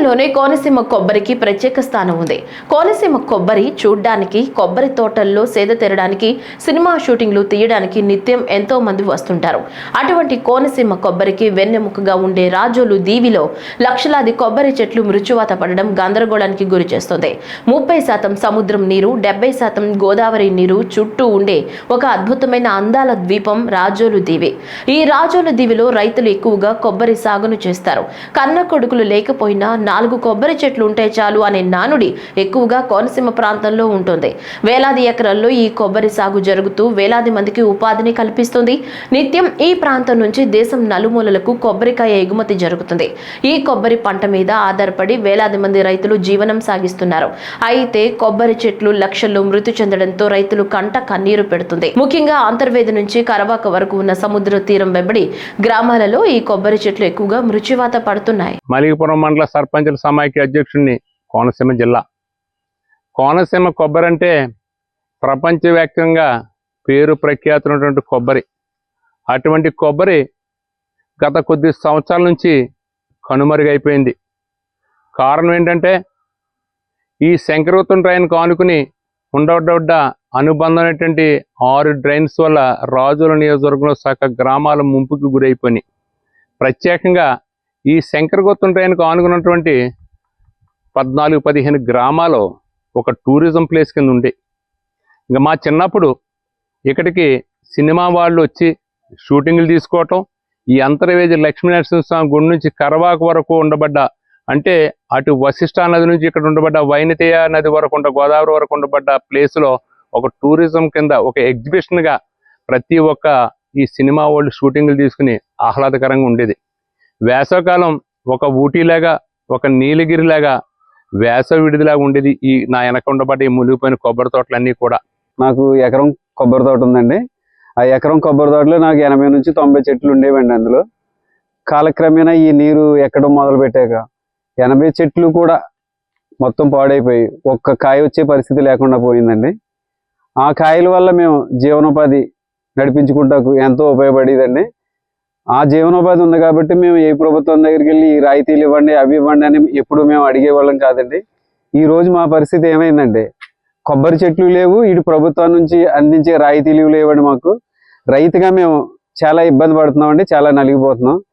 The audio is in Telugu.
ప్రపంచంలోనే కోనసీమ కొబ్బరికి ప్రత్యేక స్థానం ఉంది. కోనసీమ కొబ్బరి చూడ్డానికి, కొబ్బరి తోటల్లో సేద తీరడానికి, సినిమా షూటింగ్లు తీయడానికి నిత్యం ఎంతో మంది వస్తుంటారు. అటువంటి కోనసీమ కొబ్బరికి వెన్నెముకగా ఉండే రాజోలు దీవిలో లక్షలాది కొబ్బరి చెట్లు మృత్యువాత పడడం గందరగోళానికి గురి చేస్తుంది. 30% సముద్రం నీరు, 70% గోదావరి నీరు చుట్టూ ఉండే ఒక అద్భుతమైన అందాల ద్వీపం రాజోలు దీవి. ఈ రాజోలు దీవిలో రైతులు ఎక్కువగా కొబ్బరి సాగును చేస్తారు. కన్న కొడుకులు లేకపోయినా 4 కొబ్బరి చెట్లు ఉంటే చాలు అనే నానుడి ఎక్కువగా కోనసీమ ప్రాంతంలో ఉంటుంది. వేలాది ఎకరాల్లో ఈ కొబ్బరి సాగు జరుగుతూ వేలాది మందికి ఉపాధిని కల్పిస్తుంది. నిత్యం ఈ ప్రాంతం నుంచి దేశం నలుమూలలకు కొబ్బరికాయ ఎగుమతి జరుగుతుంది. ఈ కొబ్బరి పంట మీద ఆధారపడి వేలాది మంది రైతులు జీవనం సాగిస్తున్నారు. అయితే కొబ్బరి చెట్లు లక్షల్లో మృతి చెందడంతో రైతులు కంట కన్నీరు పెడుతుంది. ముఖ్యంగా అంతర్వేది నుంచి కరవాక వరకు ఉన్న సముద్ర తీరం వెంబడి గ్రామాలలో ఈ కొబ్బరి చెట్లు ఎక్కువగా మృత్యువాత పడుతున్నాయి. మలికిపురం మండల సర్పంచుల సమాఖ్య అధ్యక్షుడిని, కోనసీమ జిల్లా. కోనసీమ కొబ్బరి అంటే ప్రపంచవ్యాప్తంగా పేరు ప్రఖ్యాతున్నటువంటి కొబ్బరి. అటువంటి కొబ్బరి గత కొద్ది సంవత్సరాల నుంచి కనుమరుగైపోయింది. కారణం ఏంటంటే ఈ శంకరవతం డ్రైన్ కానుకుని ఉండబడ్డ అనుబంధమైనటువంటి 6 డ్రైన్స్ వల్ల రాజోల నియోజకవర్గంలో సగం గ్రామాల ముంపుకి గురైపోయినాయి. ప్రత్యేకంగా ఈ శంకరగుత్తం ట్రైన్కు ఆనుకున్నటువంటి 14-15 గ్రామాలు ఒక టూరిజం ప్లేస్ కింద ఉండే. ఇంకా మా చిన్నప్పుడు ఇక్కడికి సినిమా వాళ్ళు వచ్చి షూటింగ్లు తీసుకోవటం, ఈ అంతర్వేది లక్ష్మీనరసింహస్వామి గుడి నుంచి కరవాక వరకు ఉండబడ్డ, అంటే అటు వశిష్ఠా నది నుంచి ఇక్కడ ఉండబడ్డ వైనతేయ నది వరకు ఉండ గోదావరి వరకు ఉండబడ్డ ప్లేస్లో ఒక టూరిజం కింద ఒక ఎగ్జిబిషన్గా ప్రతి ఒక్క ఈ సినిమా వాళ్ళు షూటింగ్లు తీసుకుని ఆహ్లాదకరంగా ఉండేది. వేసవకాలం ఒక ఊటీలాగా, ఒక నీలగిరిలాగా వేసవి విడిదిలాగా ఉండేది ఈ నా వెనక ఉండబడ్డ ఈ మునిగిపోయిన కొబ్బరి తోటలన్నీ కూడా. నాకు ఎకరం కొబ్బరి తోట ఉందండి. ఆ ఎకరం కొబ్బరి తోటలో నాకు 80 నుంచి 90 చెట్లు ఉండేవండి. అందులో కాలక్రమేణా ఈ నీరు ఎక్కడం మొదలు పెట్టాక 80 చెట్లు కూడా మొత్తం పాడైపోయి ఒక్క కాయ వచ్చే పరిస్థితి లేకుండా పోయిందండి. ఆ కాయల వల్ల మేము జీవనోపాధి నడిపించుకుంటాకు ఎంతో ఉపయోగపడేదండి. ఆ జీవనోపాధి ఉంది కాబట్టి మేము ఏ ప్రభుత్వం దగ్గరికి వెళ్ళి ఈ రాయితీలు ఇవ్వండి, అవి ఇవ్వండి అని ఎప్పుడు మేము అడిగేవాళ్ళం కాదండి. ఈ రోజు మా పరిస్థితి ఏమైందంటే కొబ్బరి చెట్లు లేవు, ఇటు ప్రభుత్వం నుంచి అందించే రాయితీలు లేవండి. మాకు రైతుగా మేము చాలా ఇబ్బంది పడుతున్నామండి, చాలా నలిగిపోతున్నాం.